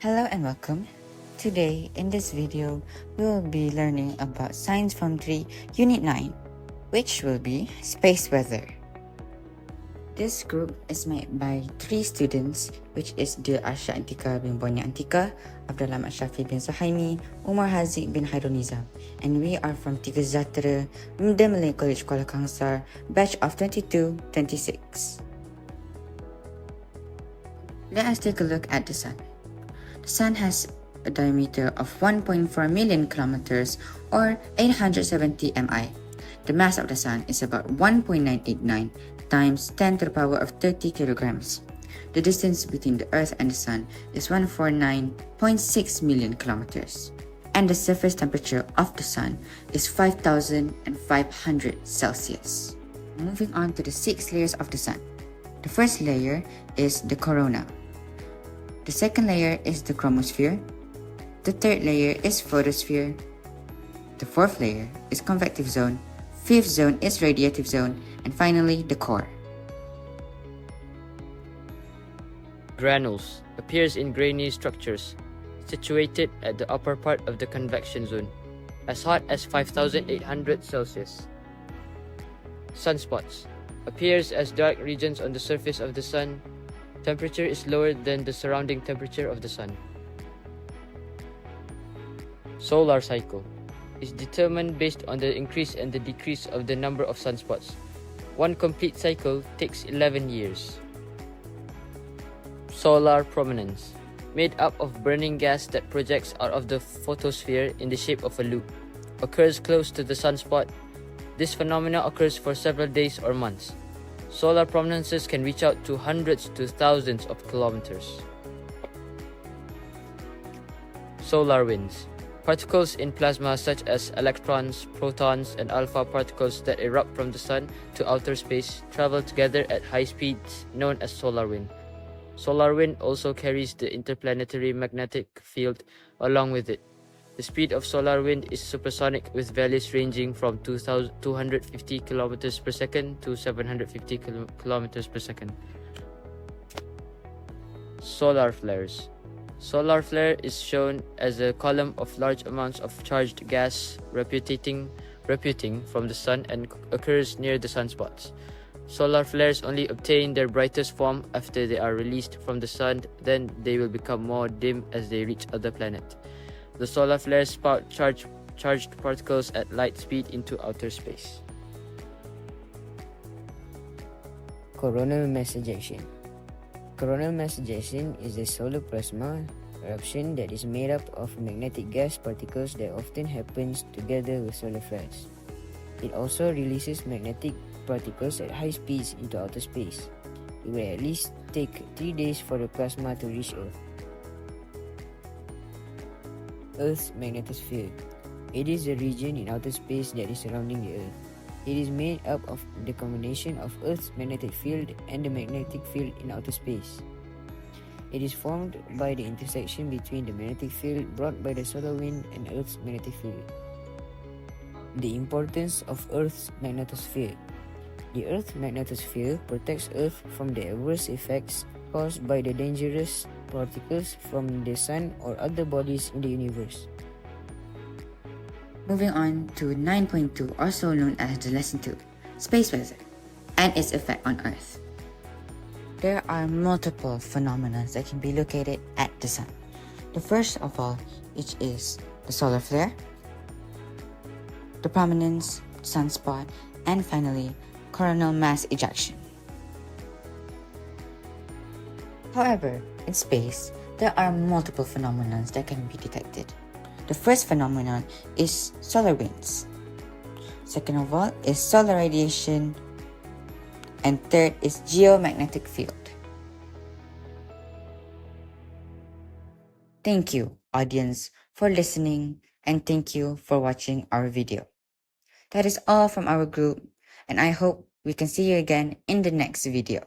Hello and welcome. Today in this video, we will be learning about Science Form 3 Unit 9, which will be Space Weather. This group is made by 3 students, which is Dil Arsha Antika bin Bonya Antika, Abdul Ahmad Shafi bin Suhaimi, Umar Haziq bin Hairul Nizam, and we are from Tiga Sejahtera, Mda Malay College Kuala Kangsar, batch of 22-26. Let us take a look at the Sun. The Sun has a diameter of 1.4 million kilometers or 870 mi. The mass of the Sun is about 1.989 times 10 to the power of 30 kilograms. The distance between the Earth and the Sun is 149.6 million kilometers. And the surface temperature of the Sun is 5,500 Celsius. Moving on to the 6 layers of the Sun. The first layer is the corona. The second layer is the chromosphere. The third layer is photosphere. The fourth layer is convective zone. Fifth zone is radiative zone. And finally, the core. Granules appears in grainy structures situated at the upper part of the convection zone, as hot as 5,800 Celsius. Sunspots appears as dark regions on the surface of the Sun. Temperature is lower than the surrounding temperature of the Sun. Solar cycle is determined based on the increase and the decrease of the number of sunspots. One complete cycle takes 11 years. Solar prominence, made up of burning gas that projects out of the photosphere in the shape of a loop, occurs close to the sunspot. This phenomenon occurs for several days or months. Solar prominences can reach out to hundreds to thousands of kilometers. Solar winds, particles in plasma such as electrons, protons, and alpha particles that erupt from the Sun to outer space travel together at high speeds known as solar wind. Solar wind also carries the interplanetary magnetic field along with it. The speed of solar wind is supersonic with values ranging from 250 km per second to 750 km per second. Solar flares. Solar flare is shown as a column of large amounts of charged gas reputing from the Sun and occurs near the sunspots. Solar flares only obtain their brightest form after they are released from the Sun, then they will become more dim as they reach other planets. The solar flares spout charged particles at light speed into outer space. Coronal mass ejection. Coronal mass ejection is a solar plasma eruption that is made up of magnetic gas particles that often happens together with solar flares. It also releases magnetic particles at high speeds into outer space. It will at least take 3 days for the plasma to reach Earth. Earth's magnetosphere. It is a region in outer space that is surrounding the Earth. It is made up of the combination of Earth's magnetic field and the magnetic field in outer space. It is formed by the intersection between the magnetic field brought by the solar wind and Earth's magnetic field. The importance of Earth's magnetosphere. The Earth's magnetosphere protects Earth from the adverse effects caused by the dangerous particles from the Sun or other bodies in the universe. Moving on to 9.2, also known as the Lesson 2, Space Weather, and its effect on Earth. There are multiple phenomena that can be located at the Sun. The first of all, which is the solar flare, the prominence, sunspot, and finally, coronal mass ejection. However, in space, there are multiple phenomena that can be detected. The first phenomenon is solar winds. Second of all is solar radiation. And third is geomagnetic field. Thank you, audience, for listening, and thank you for watching our video. That is all from our group, and I hope we can see you again in the next video.